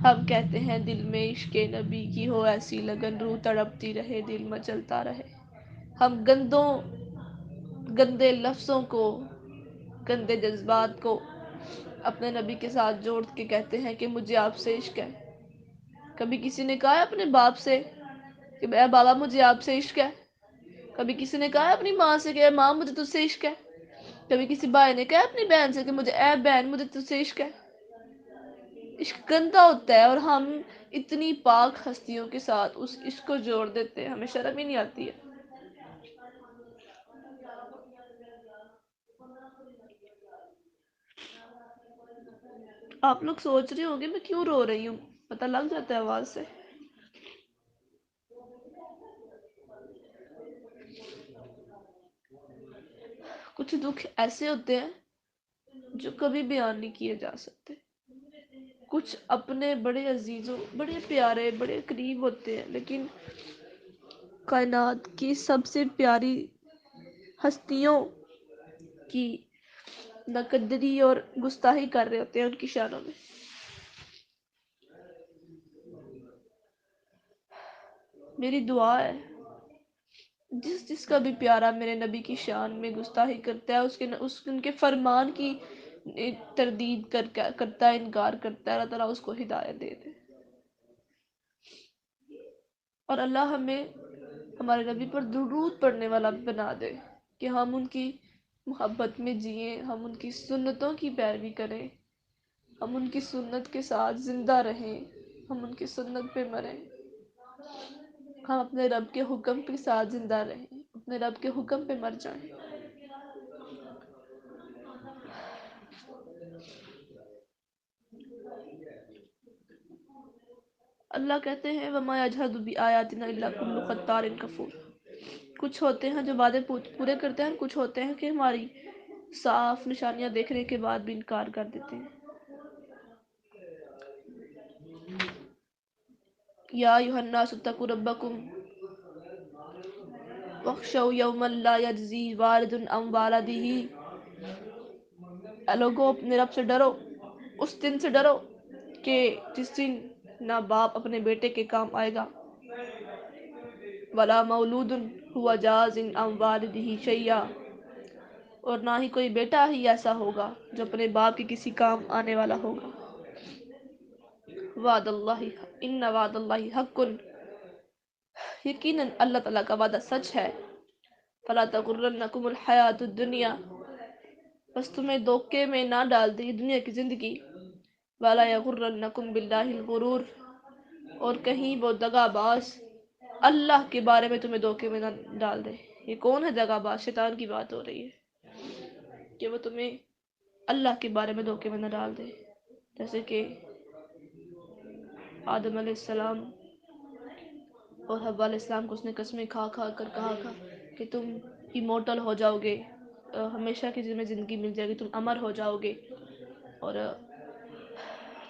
ہم کہتے ہیں دل میں عشق نبی کی ہو ایسی لگن، روح تڑپتی رہے دل مچلتا رہے۔ ہم گندے لفظوں کو، گندے جذبات کو اپنے نبی کے ساتھ جوڑ کے کہتے ہیں کہ مجھے آپ سے عشق ہے۔ کبھی کسی نے کہا ہے اپنے باپ سے کہ اے بابا مجھے آپ سے عشق ہے؟ کبھی کسی نے کہا ہے اپنی ماں سے کہ اے ماں مجھے تجھ سے عشق ہے؟ کبھی کسی بھائی نے کہا اپنی بہن سے کہ مجھے اے بہن مجھے تجھ سے عشق ہے؟ عشق گندا ہوتا ہے، اور ہم اتنی پاک ہستیوں کے ساتھ اس عشق کو جوڑ دیتے ہیں، ہمیں شرم ہی نہیں آتی ہے۔ آپ لوگ سوچ رہے ہوں گے میں کیوں رو رہی ہوں، پتہ لگ جاتا ہے آواز سے۔ کچھ دکھ ایسے ہوتے ہیں جو کبھی بیان نہیں کیے جا سکتے۔ کچھ اپنے بڑے عزیزوں، بڑے پیارے، بڑے قریب ہوتے ہیں، لیکن کائنات کی سب سے پیاری ہستیوں کی ناقدری اور گستاخی کر رہے ہوتے ہیں ان کی شانوں میں۔ میری دعا ہے جس کا بھی پیارا میرے نبی کی شان میں گستاخی کرتا ہے، ان کے فرمان کی تردید کرتا ہے، انکار کرتا ہے، اللہ تعالیٰ اس کو ہدایت دے دے، اور اللہ ہمیں ہمارے نبی پر درود پڑھنے والا بنا دے کہ ہم ان کی محبت میں جئیں، ہم ان کی سنتوں کی پیروی کریں، ہم ان کی سنت کے ساتھ زندہ رہیں، ہم ان کی سنت پہ مریں، ہم اپنے رب کے حکم کے ساتھ زندہ رہیں، اپنے رب کے حکم پہ مر جائیں۔ اللہ کہتے ہیں وَمَا يَجْحَدُ بِآيَاتِنَا إِلَّا كُلُّ خَتَّارٍ كَفُورٍ۔ کچھ ہوتے ہیں جو وعدے پورے کرتے ہیں، کچھ ہوتے ہیں کہ ہماری صاف نشانیاں دیکھنے کے بعد بھی انکار کر دیتے ہیں۔ یا ایھا الناس اتقوا ربکم واخشوا یوما لا یجزی والد عن والدہ۔ اے لوگو اپنے رب سے ڈرو، اس دن سے ڈرو کہ جس دن نہ باپ اپنے بیٹے کے کام آئے گا، ولا مولود هو جاز عن والدہ شیئا، اور نہ ہی کوئی بیٹا ہی ایسا ہوگا جو اپنے باپ کے کسی کام آنے والا ہوگا۔ وعد اللہ ان وعد اللہ حق، یقیناً اللہ تعالیٰ کا وعدہ سچ ہے۔ فلا تغرنکم الحیات الدنیا، بس تمہیں دھوکے میں نہ ڈال دے دنیا کی زندگی۔ ولا یغرنکم باللہ الغرور، اور کہیں وہ دغا باز اللہ کے بارے میں تمہیں دھوکے میں نہ ڈال دے۔ یہ کون ہے دغا باز؟ شیطان کی بات ہو رہی ہے کہ وہ تمہیں اللہ کے بارے میں دھوکے میں نہ ڈال دے، جیسے کہ آدم علیہ السلام اور حوا علیہ السلام کو اس نے قسمیں کھا کھا کر کہا تھا کہ تم ایمورٹل ہو جاؤ گے، ہمیشہ کی زندگی مل جائے گی، تم امر ہو جاؤ گے، اور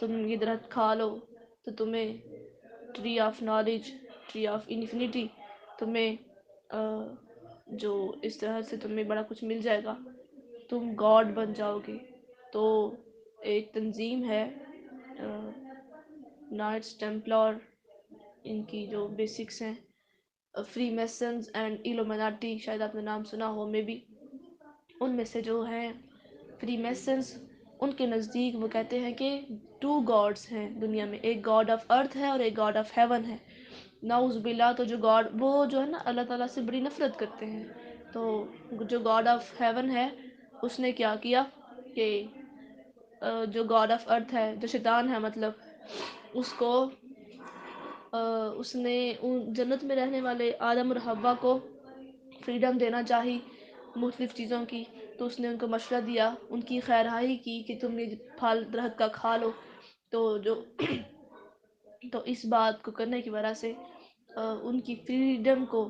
تم یہ درخت کھا لو تو تمہیں tree of knowledge, tree of infinity, تمہیں جو اس طرح سے تمہیں بڑا کچھ مل جائے گا، تم گاڈ بن جاؤ گے۔ تو ایک تنظیم ہے نائٹس ٹیمپلار، ان کی جو بیسکس ہیں فری میسنز اینڈ ایلومیناٹی، شاید آپ نے نام سنا ہو میں بھی، ان میں سے جو ہیں فری میسنز، ان کے نزدیک وہ کہتے ہیں کہ 2 گاڈس ہیں دنیا میں، ایک گاڈ آف ارتھ ہے اور ایک گاڈ آف ہیون ہے۔ نعوذ باللہ، تو جو گاڈ وہ جو ہے نا اللہ تعالیٰ سے بڑی نفرت کرتے ہیں، تو جو گاڈ آف ہیون ہے اس نے کیا کیا کہ جو گاڈ آف ارتھ ہے، جو شیطان ہے مطلب، اس کو اس نے جنت میں رہنے والے آدم اور حوا کو فریڈم دینا چاہی مختلف چیزوں کی، تو اس نے ان کو مشورہ دیا، ان کی خیرخواہی کی کہ تم یہ پھل درخت کا کھا لو، تو اس بات کو کرنے کی وجہ سے ان کی فریڈم کو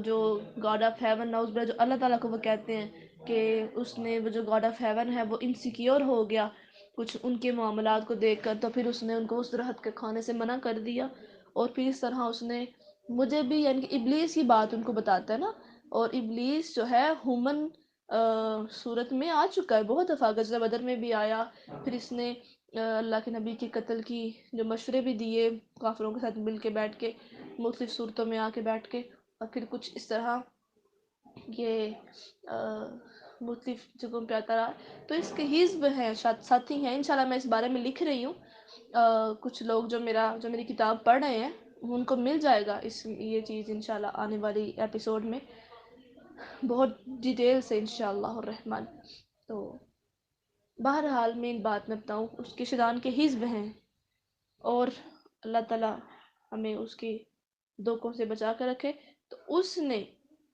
جو گاڈ آف ہیون، نعوذ باللہ، جو اللہ تعالیٰ کو وہ کہتے ہیں کہ اس نے وہ جو گاڈ آف ہیون ہے وہ انسیکیور ہو گیا کچھ ان کے معاملات کو دیکھ کر، تو پھر اس نے ان کو اس درخت کے کھانے سے منع کر دیا، اور پھر اس طرح اس نے مجھے بھی، یعنی کہ ابلیس کی بات ان کو بتاتا ہے نا، اور ابلیس جو ہے ہیومن صورت میں آ چکا ہے بہت دفعہ، غزوہ بدر میں بھی آیا، پھر اس نے اللہ کے نبی کے قتل کی جو مشورے بھی دیے کافروں کے ساتھ مل کے بیٹھ کے، مختلف صورتوں میں آ کے بیٹھ کے، اور پھر کچھ اس طرح یہ مختلف جگہوں پہ آتا رہا. تو اس کے حزب ہیں، ساتھی ہیں، انشاءاللہ میں اس بارے میں لکھ رہی ہوں. کچھ لوگ جو میری کتاب پڑھ رہے ہیں ان کو مل جائے گا یہ چیز انشاءاللہ آنے والی ایپیسوڈ میں بہت ڈیٹیل سے انشاءاللہ الرحمن. تو بہرحال مین بات میں بتاؤں، اس کے شیطان کے حزب ہیں، اور اللہ تعالیٰ ہمیں اس کے دھوکوں سے بچا کر رکھے. تو اس نے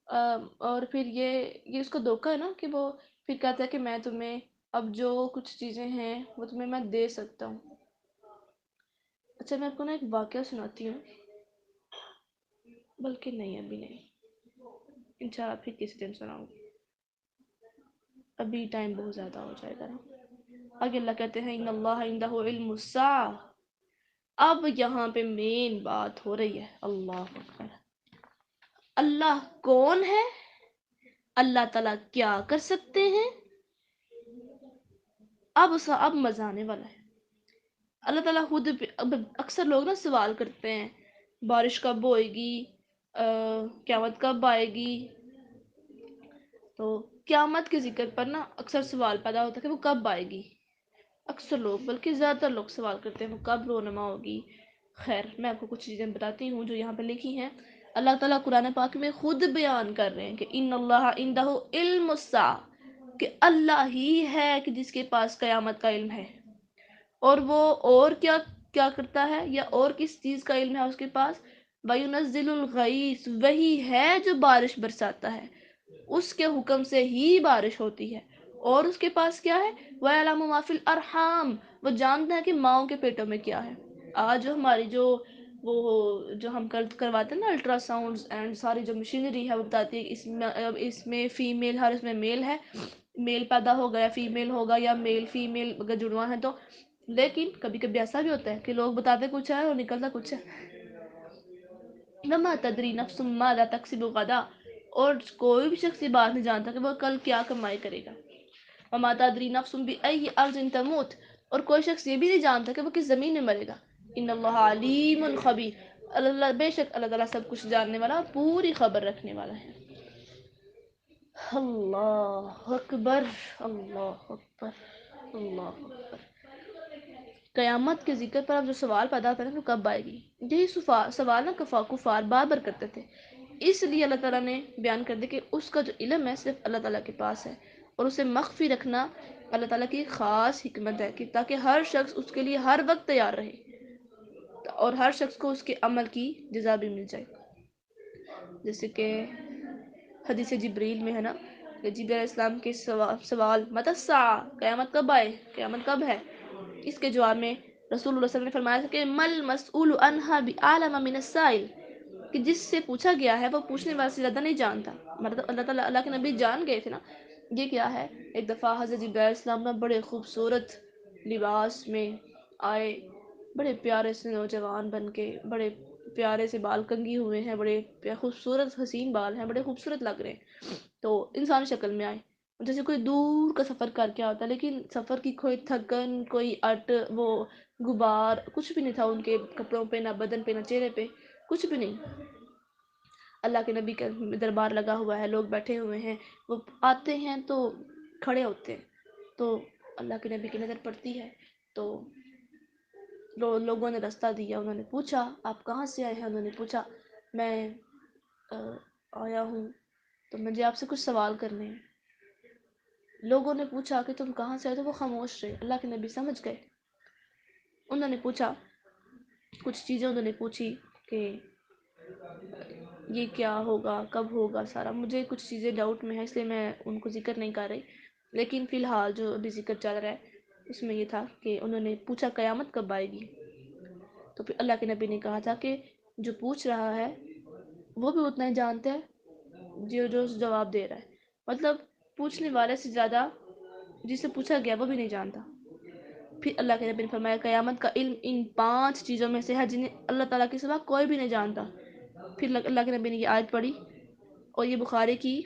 اور پھر یہ اس کا دھوکہ ہے نا کہ وہ پھر کہتا ہے کہ میں تمہیں اب جو کچھ چیزیں ہیں وہ تمہیں میں دے سکتا ہوں. اچھا میں آپ کو نا ایک واقعہ سناتی ہوں، بلکہ نہیں ابھی نہیں، انشاءاللہ پھر کسی دن سناؤں گی، ابھی ٹائم بہت زیادہ ہو جائے گا نا. آگے اللہ کہتے ہیں ان اللہ عندہ علم الساعہ. اب یہاں پہ مین بات ہو رہی ہے. اللہ اکبر. اللہ کون ہے؟ اللہ تعالیٰ کیا کر سکتے ہیں؟ اب مزہ آنے والا ہے. اللہ تعالیٰ خود اکثر لوگ نا سوال کرتے ہیں بارش کب ہوئے گی، قیامت کب آئے گی. تو قیامت کے ذکر پر نا اکثر سوال پیدا ہوتا ہے کہ وہ کب آئے گی. اکثر لوگ بلکہ زیادہ تر لوگ سوال کرتے ہیں وہ کب رونما ہوگی. خیر میں آپ کو کچھ چیزیں بتاتی ہوں جو یہاں پہ لکھی ہیں. اللہ تعالیٰ قرآن پاک میں خود بیان کر رہے ہیں کہ ان اللہ عندہ علم الساعہ، کہ اللہ ہی ہے کہ جس کے پاس قیامت کا علم ہے. اور وہ اور کیا کرتا ہے، یا اور کس چیز کا علم ہے اس کے پاس؟ وَيُنَزِّلُ الْغَيْثَ، وہی ہے جو بارش برساتا ہے، اس کے حکم سے ہی بارش ہوتی ہے. اور اس کے پاس کیا ہے؟ وَيَعْلَمُ مَا فِي الْأَرْحَامِ، وہ جانتا ہے کہ ماؤں کے پیٹوں میں کیا ہے. آج جو ہماری جو ہم کرواتے ہیں نا الٹرا ساؤنڈز اینڈ ساری جو مشینری ہے وہ بتاتی ہے اس میں فیمیل ہے اور اس میں میل ہے، میل پیدا ہوگا یا فیمیل ہوگا، یا میل فیمیل اگر جڑواں ہیں تو. لیکن کبھی کبھی ایسا بھی ہوتا ہے کہ لوگ بتاتے کچھ ہے اور نکلتا کچھ ہے. وَمَا تَدْرِي نَفْسٌ مَاذَا تَكْسِبُ غَدًا، اور کوئی بھی شخص یہ بات نہیں جانتا کہ وہ کل کیا کمائی کرے گا. وَمَا تَدْرِي نَفْسٌ بِأَيِّ أَرْضٍ تَمُوتُ، اور کوئی شخص یہ بھی نہیں جانتا کہ وہ کس زمین میں مرے گا. ان اللہ علیم خبیر، اللہ بے شک اللہ تعالیٰ سب کچھ جاننے والا، پوری خبر رکھنے والا ہے. اللہ اکبر، اللہ اکبر، اللہ اکبر. قیامت کے ذکر پر اب جو سوال پیدا ہوتا ہے نا وہ کب آئے گی، یہی سوال نا کفار بار بار کرتے تھے. اس لیے اللہ تعالیٰ نے بیان کر دیا کہ اس کا جو علم ہے صرف اللہ تعالیٰ کے پاس ہے، اور اسے مخفی رکھنا اللہ تعالیٰ کی خاص حکمت ہے کہ تاکہ ہر شخص اس کے لیے ہر وقت تیار رہے اور ہر شخص کو اس کے عمل کی جزا بھی مل جائے. جیسے کہ حدیث جبریل میں ہے نا کہ جبریل علیہ السلام کے سوال متی الساعہ، قیامت کب آئے، قیامت کب ہے. اس کے جواب میں رسول اللہ صلی اللہ علیہ وسلم نے فرمایا تھا کہ مل مسئول عنہا بعالم من السائل، کہ جس سے پوچھا گیا ہے وہ پوچھنے والے سے زیادہ نہیں جانتا. مطلب اللہ تعالیٰ اللہ کے نبی جان گئے تھے نا. یہ کیا ہے، ایک دفعہ حضرت جبرائیل علیہ السلام نا بڑے خوبصورت لباس میں آئے، بڑے پیارے سے نوجوان بن کے، بڑے پیارے سے بال کنگھی ہوئے ہیں، بڑے خوبصورت حسین بال ہیں، بڑے خوبصورت لگ رہے ہیں. تو انسانی شکل میں آئے جیسے کوئی دور کا سفر کر کے آتا ہے، لیکن سفر کی کوئی تھکن، کوئی وہ غبار کچھ بھی نہیں تھا ان کے کپڑوں پہ، نہ بدن پہ، نہ چہرے پہ، کچھ بھی نہیں. اللہ کے نبی کا دربار لگا ہوا ہے، لوگ بیٹھے ہوئے ہیں، وہ آتے ہیں تو کھڑے ہوتے ہیں. تو اللہ کے نبی کی نظر پڑتی ہے تو لوگوں نے راستہ دیا. انہوں نے پوچھا آپ کہاں سے آئے ہیں؟ انہوں نے پوچھا میں آیا ہوں تو مجھے آپ سے کچھ سوال کرنے ہیں. لوگوں نے پوچھا کہ تم کہاں سے آئے، تو وہ خاموش رہے. اللہ کے نبی سمجھ گئے. انہوں نے پوچھا کچھ چیزیں، انہوں نے پوچھی کہ یہ کیا ہوگا، کب ہوگا، سارا مجھے کچھ چیزیں ڈاؤٹ میں ہے اس لیے میں ان کو ذکر نہیں کر رہی. لیکن فی الحال جو ابھی ذکر چل رہا ہے اس میں یہ تھا کہ انہوں نے پوچھا قیامت کب آئے گی. تو پھر اللہ کے نبی نے کہا تھا کہ جو پوچھ رہا ہے وہ بھی اتنا ہی جانتا ہے جو جواب دے رہا ہے. مطلب پوچھنے والے سے زیادہ جس سے پوچھا گیا وہ بھی نہیں جانتا. پھر اللہ کے نبی نے فرمایا قیامت کا علم ان 5 چیزوں میں سے ہے جنہیں اللہ تعالیٰ کے سوا کوئی بھی نہیں جانتا. پھر اللہ کے نبی نے یہ آیت پڑھی، اور یہ بخاری کی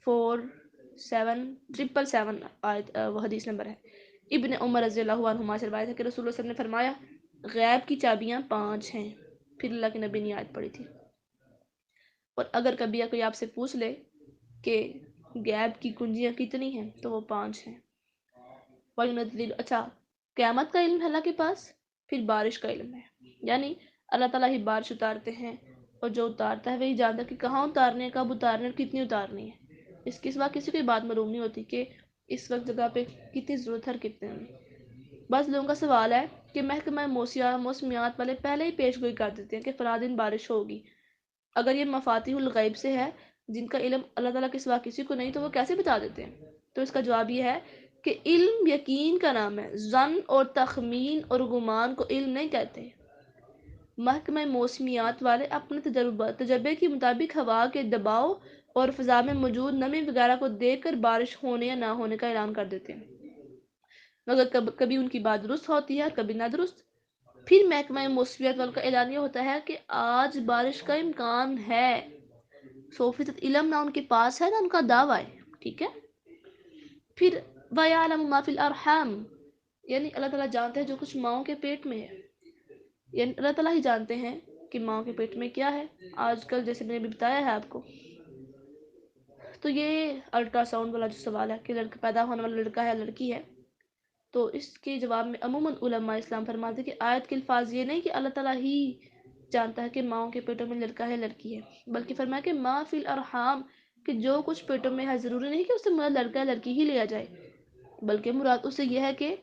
4777 آیت وہ حدیث نمبر ہے ابن عمر رضی اللہ عنہما سے روایت ہے کہ رسول اللہ صلی اللہ علیہ وسلم نے فرمایا غیب کی چابیاں 5 ہیں. پھر اللہ کے نبی نے آیت پڑھی تھی. اور اگر کبھی کوئی آپ سے پوچھ لے کہ غیب کی کنجیاں کتنی ہیں تو وہ 5 ہیں. اچھا قیامت کا علم ہے اللہ کے پاس، پھر بارش کا علم ہے، یعنی اللہ تعالیٰ ہی بارش اتارتے ہیں اور جو اتارتا ہے وہی جانتا ہے کہ کہاں اتارنے ہے، کب اتارنے اور کتنی اتارنی ہے. اس کے سوا کسی کو یہ بات معلوم نہیں ہوتی کہ اس وقت جگہ پہ کتنی ضرورت ہے اور کتنے نہیں. بعض لوگوں کا سوال ہے کہ محکمہ موسمیات والے پہلے ہی پیش گوئی کر دیتے ہیں کہ فلاں دن بارش ہوگی. اگر یہ مفاتیح الغیب سے ہے جن کا علم اللہ تعالیٰ کے سوا کسی کو نہیں تو وہ کیسے بتا دیتے ہیں؟ تو اس کا جواب یہ ہے کہ علم یقین کا نام ہے. ظن اور تخمین اور گمان کو علم نہیں کہتے. محکمہ موسمیات والے اپنے تجربے کے مطابق ہوا کے دباؤ اور فضا میں موجود نمی وغیرہ کو دیکھ کر بارش ہونے یا نہ ہونے کا اعلان کر دیتے ہیں، مگر کبھی ان کی بات درست ہوتی ہے کبھی نہ درست. پھر محکمہ موسمیات والوں کا اعلان یہ ہوتا ہے کہ آج بارش کا امکان ہے. 100% علم نہ ان کے پاس ہے نہ ان کا دعویٰ ہے. ٹھیک ہے. پھر وَيَعْلَمُ مَا فِي الْأَرْحَامِ، یعنی اللہ تعالیٰ جانتے ہیں جو کچھ ماؤں کے پیٹ میں ہے. یعنی اللہ تعالیٰ ہی جانتے ہیں کہ ماؤں کے پیٹ میں کیا ہے. آج کل جیسے میں نے بھی بتایا ہے آپ کو، تو یہ الٹرا ساؤنڈ والا جو سوال ہے کہ لڑکا پیدا ہونے والا لڑکا ہے لڑکی ہے، تو اس کے جواب میں عموماً علماء اسلام فرماتے ہیں کہ آیت کے الفاظ یہ نہیں کہ اللہ تعالیٰ ہی جانتا ہے کہ ماؤں کے پیٹوں میں لڑکا ہے لڑکی ہے، بلکہ فرمایا کہ ما فی الارحام، کہ جو کچھ پیٹوں میں ہے ضروری نہیں کہ اس سے مراد لڑکا ہے لڑکی ہی لیا جائے، بلکہ مراد اس سے یہ ہے کہ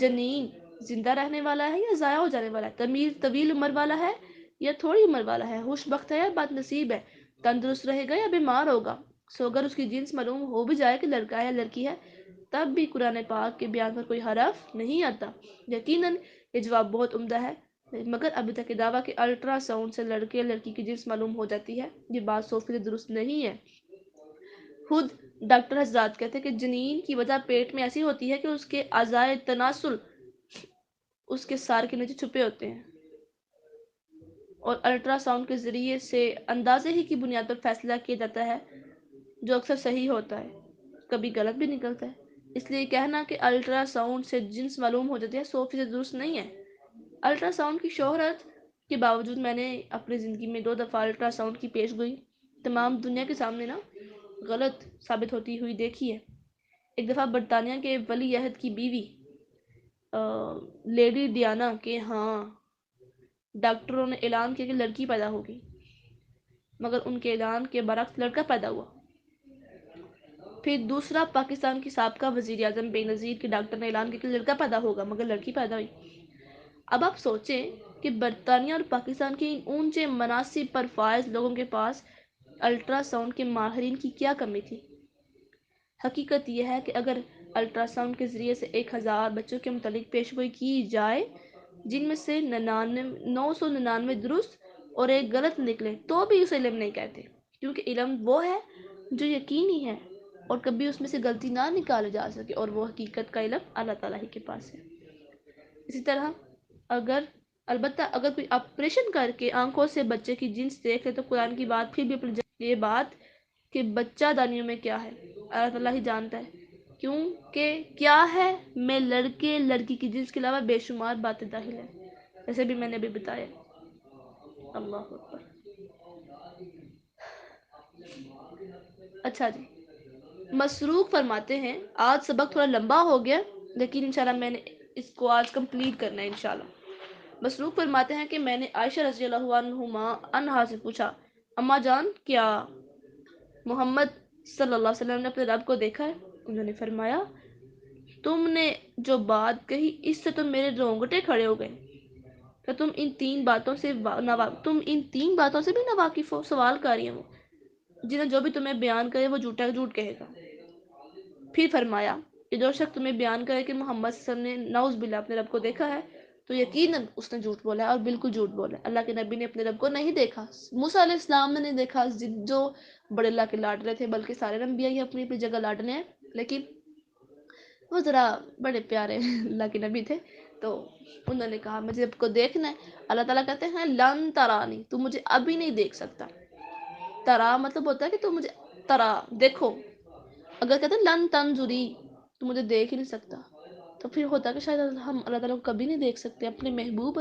جنین زندہ رہنے والا ہے یا ضائع ہو جانے والا ہے، طویل عمر والا ہے یا تھوڑی عمر والا ہے، خوش بخت ہے یا بد نصیب ہے، تندرست رہے گا یا بیمار ہوگا. سو اگر اس کی جنس معلوم ہو بھی جائے کہ لڑکا ہے یا لڑکی ہے تب بھی قرآن پاک کے بیان پر کوئی حرف نہیں آتا. یقیناً یہ جواب بہت عمدہ ہے، مگر ابھی تک یہ دعویٰ کہ الٹرا ساؤنڈ سے لڑکے یا لڑکی کی جنس معلوم ہو جاتی ہے یہ بات 100% درست نہیں ہے. خود ڈاکٹر حضرات کہتے ہیں کہ جنین کی وجہ پیٹ میں ایسی ہوتی ہے کہ اس کے اعضائے تناسل اس کے سار کے نیچے چھپے ہوتے ہیں، اور الٹرا ساؤنڈ کے ذریعے سے اندازے ہی کی بنیاد پر فیصلہ کیا جاتا ہے جو اکثر صحیح ہوتا ہے، کبھی غلط بھی نکلتا ہے. اس لیے کہنا کہ الٹرا ساؤنڈ سے جنس معلوم ہو جاتی ہے 100% درست نہیں ہے. الٹرا ساؤنڈ کی شہرت کے باوجود میں نے اپنی زندگی میں 2 دفعہ الٹرا ساؤنڈ کی پیش گوئی تمام دنیا کے سامنے نا غلط ثابت ہوتی ہوئی دیکھی ہے. ایک دفعہ برطانیہ کے ولی عہد کی بیوی لیڈی ڈیانا کے ہاں ڈاکٹروں نے اعلان کیا کہ لڑکی پیدا ہوگی، مگر ان کے اعلان کے برعکس لڑکا پیدا ہوا. پھر دوسرا پاکستان کی سابقہ وزیر اعظم بے نظیر کے ڈاکٹر نے اعلان کیا کہ لڑکا پیدا ہوگا مگر لڑکی پیدا ہوئی. اب آپ سوچیں کہ برطانیہ اور پاکستان کے ان اونچے مناصب پر فائز لوگوں کے پاس الٹرا ساؤنڈ کے ماہرین کی کیا کمی تھی. حقیقت یہ ہے کہ اگر الٹرا ساؤنڈ کے ذریعے سے 1000 بچوں کے متعلق پیش گوئی کی جائے جن میں سے 999 درست اور ایک غلط نکلے تو بھی اسے علم نہیں کہتے، کیونکہ علم وہ ہے جو یقینی ہے اور کبھی اس میں سے غلطی نہ نکالے جا سکے، اور وہ حقیقت کا علم اللہ تعالیٰ ہی کے پاس ہے. اسی طرح البتہ اگر کوئی آپریشن کر کے آنکھوں سے بچے کی جنس دیکھ لے تو قرآن کی بات پھر بھی اپنی جگہ. یہ بات کہ بچہ دانیوں میں کیا ہے اللہ تعالیٰ ہی جانتا ہے، کیونکہ کیا ہے میں لڑکے لڑکی کی جنس کے علاوہ بے شمار باتیں داخل ہیں جیسے بھی میں نے ابھی بتایا. اللہ اکبر. اچھا جی، مسروق فرماتے ہیں آج سبق تھوڑا لمبا ہو گیا لیکن انشاءاللہ میں نے اس کو آج کمپلیٹ کرنا ہے انشاءاللہ. مسروق فرماتے ہیں کہ میں نے عائشہ رضی اللہ عنہا سے پوچھا اماں جان کیا محمد صلی اللہ علیہ وسلم نے اپنے رب کو دیکھا ہے؟ انہوں نے فرمایا تم نے جو بات کہی اس سے تو میرے رونگٹے کھڑے ہو گئے کہ تم ان 3 باتوں سے بھی ناواقف ہو. سوال کر رہی ہوں جنہیں جو بھی تمہیں بیان کرے وہ جھوٹ کہے گا. پھر فرمایا کہ جو شخص تمہیں بیان کرے کہ محمد صلی اللہ علیہ وسلم نے نعوذ باللہ اپنے رب کو دیکھا ہے تو یقیناً اس نے جھوٹ بولا ہے اور بالکل جھوٹ بولا ہے. اللہ کے نبی نے اپنے رب کو نہیں دیکھا، موسیٰ علیہ السلام نے نہیں دیکھا جو بڑے اللہ کے لاڈلے تھے، بلکہ سارے انبیاء ہی اپنی اپنی جگہ لاڈلے ہیں، لیکن وہ ذرا بڑے پیارے اللہ کے نبی تھے تو انہوں نے کہا مجھے رب کو دیکھنا ہے. اللہ تعالیٰ کہتے ہیں لن ترانی، تو مجھے ابھی نہیں دیکھ سکتا. ترا مطلب ہوتا ہے کہ تو مجھے ترا دیکھو. اگر کہتے ہیں لن تنظری تو مجھے دیکھ ہی نہیں سکتا. تو پھر ہوتا کہ شاید ہم اللہ تعالیٰ کو کبھی نہیں دیکھ سکتے، اپنے محبوب